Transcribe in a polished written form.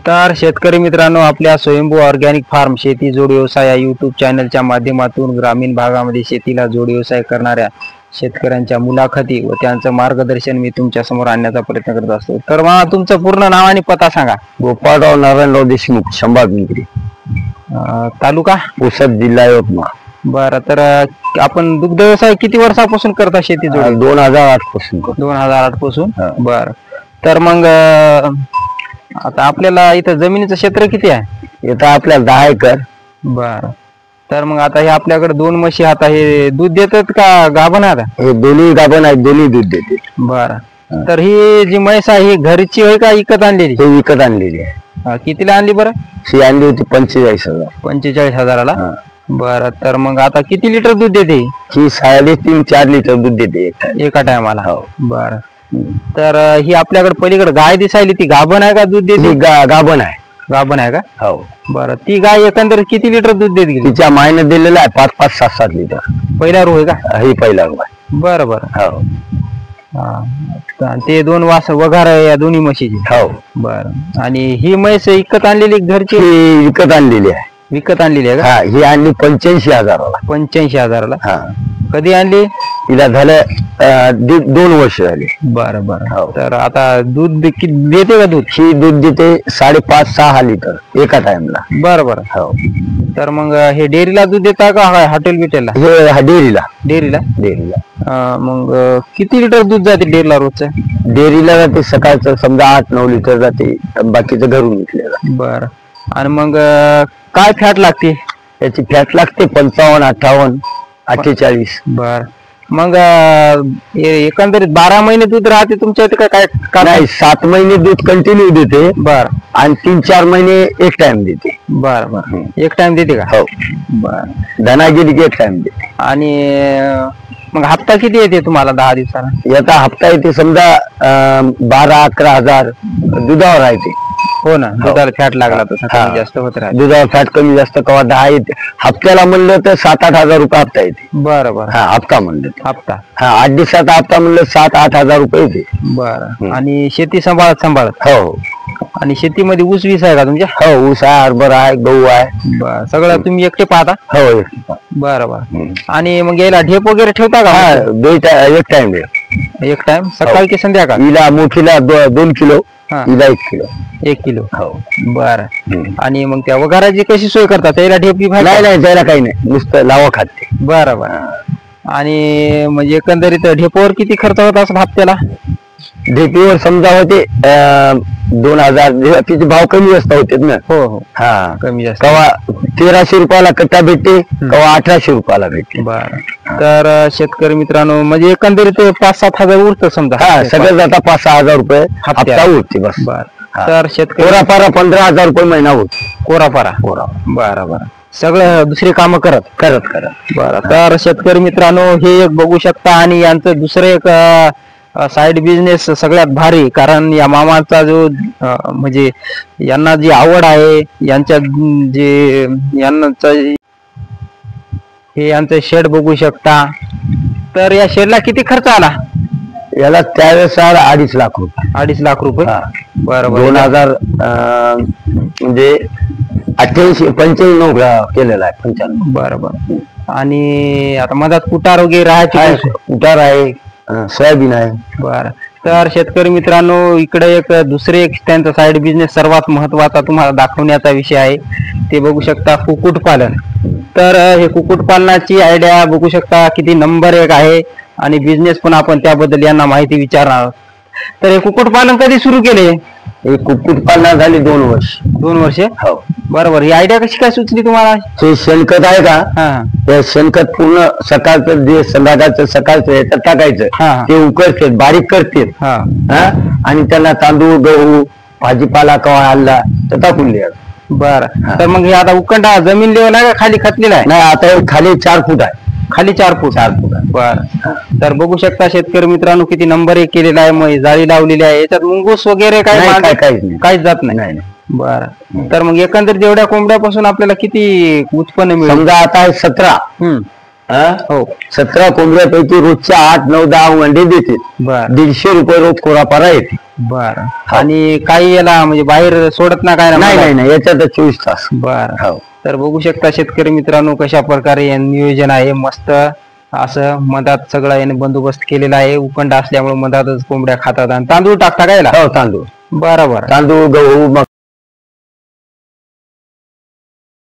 तर शेतकरी मित्रांनो, आपल्या स्वयंभू ऑर्गॅनिक फार्म शेती जोड व्यवसाय या युट्यूब चॅनलच्या माध्यमातून ग्रामीण भागामध्ये शेतीला जोड व्यवसाय करणाऱ्या शेतकऱ्यांच्या मुलाखती व त्यांचं मार्गदर्शन मी तुमच्या समोर आणण्याचा प्रयत्न करत असतो. तर मला तुमचं पूर्ण नाव आणि पत्ता सांगा. गोपाळराव नारायणराव देशमुख, शंभागिरी, तालुका पुसद, जिल्हा यवतमाळ. बरं, तर आपण दुग्ध व्यवसाय किती वर्षापासून करता शेती जोड? 2008 पासून. 2008 पासून. बरं, तर मग आता आपल्याला इथं जमिनीचं क्षेत्र किती आहे? इथं आपल्याला 10 एकर. बर, तर मग आता हे आपल्याकडे 2 म्हशी आता हे दूध देतात का गाभण आहे? हे दोन्ही गाभण आहेत, दोन्ही दूध देते. बर, तर ही जी म्हैस आहे ही घरची आहे का विकत आणलेली? हे विकत आणलेली आहे. कितीला आणली बरं? ही आणली होती 45,000. 45,000ला. बरं, तर मग आता किती लिटर दूध देते ही? 3.5-4 लिटर दूध देते एका टायमाला. हो. बरं, तर ही आपल्याकडे पलीकडे गाय दिसायली, ती गाभण आहे का दूध देते? गाभण आहे. गाभण आहे का? हो. बरं, ती गाय एकंदरीत किती लिटर दूध देते? तिच्या मायने दिलेलं आहे 5-5, 7-7 लिटर. पहिला रो आहे का? ही पहिला रो आहे. बरं बरं. हो. ते 2 वास वगार आहे या दोन्ही म्हशीची. हो. बरं, आणि ही म्हैस विकत आणलेली घरची? विकत आणलेली आहे. विकत आणलेली आहे का? ही आणली 85,000ला. 85,000ला. हा. कधी आणली? तिला झालं 2 वर्ष झाली. बरं बरं. तर आता दूध देते का? दूध ही दूध देते 5.5-6 लिटर एका टाइमला. बरं बरं. हो. तर मग हे डेअरीला दूध देता का हॉटेल बिटेलला? हे डेअरीला. डेअरीला. मग किती लिटर दूध जाते डेअरीला रोजचं? डेअरीला जाते सकाळचं समजा 8-9 लिटर जाते, बाकीचं घरून विकलेलं. बरं, आणि मग काय फॅट लागते? याची फॅट लागते 55, 58, 48. बर, मग एकंदरीत 12 महिने दूध राहते तुमच्या इथे काय? नाही, 7 महिने दूध कंटिन्यू देते. बर, आणि 3-4 महिने एक टाइम देते. बर बर. एक टाइम देते का? हो. बर, धना गेली की एक टाइम देते. आणि मग हप्ता किती येते तुम्हाला 10 दिवसाला? याचा हप्ता येते समजा 12-11 हजार दुधावर आहे ते. हो ना, दुधाला फॅट लागला तर कमी जास्त होत राहते. दुधावर फॅट कमी जास्त कवा 10 येते. हप्त्याला म्हणलं तर 7-8 हजार रुपये हप्ता येते. बरं बरं. हप्ता म्हणलं हप्ता 8 दिवसाचा हप्ता म्हणलं 7-8 हजार रुपये येते. बरं, आणि शेती सांभाळत? हो. आणि शेतीमध्ये ऊस वीस आहे का तुमच्या? हो, ऊस आहे, हरभरा आहे, गहू आहे. बरं, सगळं तुम्ही एकटे पाहता? हो. बरं बरं. आणि मग याला ढेप वगैरे ठेवता का? एक टाइम. एक टाइम, सकाळ की संध्याकाळ? हिला मोठीला 2 किलो, हिला 1 किलो. 1 किलो. हो. बरं, आणि मग त्या वगैरेची कशी सोय करतात? त्याला ढेप? नाही, त्याला काही नाही, नुसतं लावा खाते. बरं बरं. आणि म्हणजे एकंदरीत ढेपावर किती खर्च होत असेल हप्त्याला? ढेपीवर समजा होते 2,000. तिचे भाव कमी जास्त होते ना. हो हो. कमी जास्त. कवा 1300 रुपयाला कट्टा भेटते, कवा 1800 रुपयाला भेटते. बरं, तर शेतकरी मित्रांनो, म्हणजे एकंदरीत 5-7 हजार उरतं समजा. सगळं जाता 5-6 हजार रुपये हप्ता उरते बस. बरं, तर शेतकरी कोरापारा 15,000 रुपये महिना होते. कोरापारा. बरं बरं. सगळं दुसरी कामं करत. बरं, तर शेतकरी मित्रांनो, हे एक बघू शकता. आणि यांचं दुसरं एक साइड बिझनेस सगळ्यात भारी, कारण या मामाचा जो म्हणजे यांना जी आवड आहे, यांच्या जे हे यांचं शेड बघू शकता. तर या शेडला किती खर्च आला? याला त्यावेळेस 2.5 लाख रुपये. 2.5 लाख रुपये. बरोबर. 2000 म्हणजे 88-95 केलेला आहे. 95. बरोबर. आणि आता मधात कुटार वगैरे राहायचे? कुटार आहे, सोयाबीन आहे. बरं, तर शेतकरी मित्रांनो, इकडे एक दुसरे एक त्यांचा साइड बिझनेस सर्वात महत्वाचा तुम्हाला दाखवण्याचा विषय आहे. ते बघू शकता, कुक्कुटपालन. तर हे कुक्कुटपालनाची आयडिया बघू शकता, किती नंबर 1 आहे. आणि बिझनेस पण आपण त्याबद्दल यांना माहिती विचारणार आहोत. तर हे कुक्कुटपालन कधी सुरू केले? हे कुक्कुटपालन झाले 2 वर्ष. 2 वर्ष. हो. बरोबर. ही आयडिया कशी काय सुचली तुम्हाला? हे शेणखत आहे का? ते शेणखत पूर्ण सकाळचं जे संध्याकाळचं सकाळचं याच्यात टाकायचं, ते उकळते, बारीक करते, आणि त्यांना तांदूळ, गहू, भाजीपाला कवा आणला तर टाकून द्यायचं. बरं, तर मग हे आता उकंडा जमीन लेवल आहे का खाली खतलेला आहे? नाही, आता खाली 4 फूट आहे. खाली 4 फूट. बरं, तर बघू शकता शेतकरी मित्रांनो, किती नंबर 1 केलेला आहे. मग जाळी लावलेली आहे. याच्यात मुंगूस वगैरे काहीच जात नाही. बरं, तर मग एकंदरीत एवढ्या कोंबड्यापासून आपल्याला किती उत्पन्न मिळेल? समजा आता 17, हो 17 कोंबड्यापैकी रोजच्या 8, 9, 10 अंडे देते. बर 150 रुपये रोज कोरापारा येते. बर. आणि काही याला म्हणजे बाहेर सोडत ना काय? नाही याच्यात 24 तास. बर. हो. तर बघू शकता शेतकरी मित्रांनो कशा प्रकारे हे नियोजन आहे. मस्त असं मधात सगळं याने बंदोबस्त केलेला आहे. उखंड असल्यामुळे मधातच कोंबड्या खातात. आणि तांदूळ टाकता काय? हो तांदूळ. बरोबर. तांदूळ, गहू,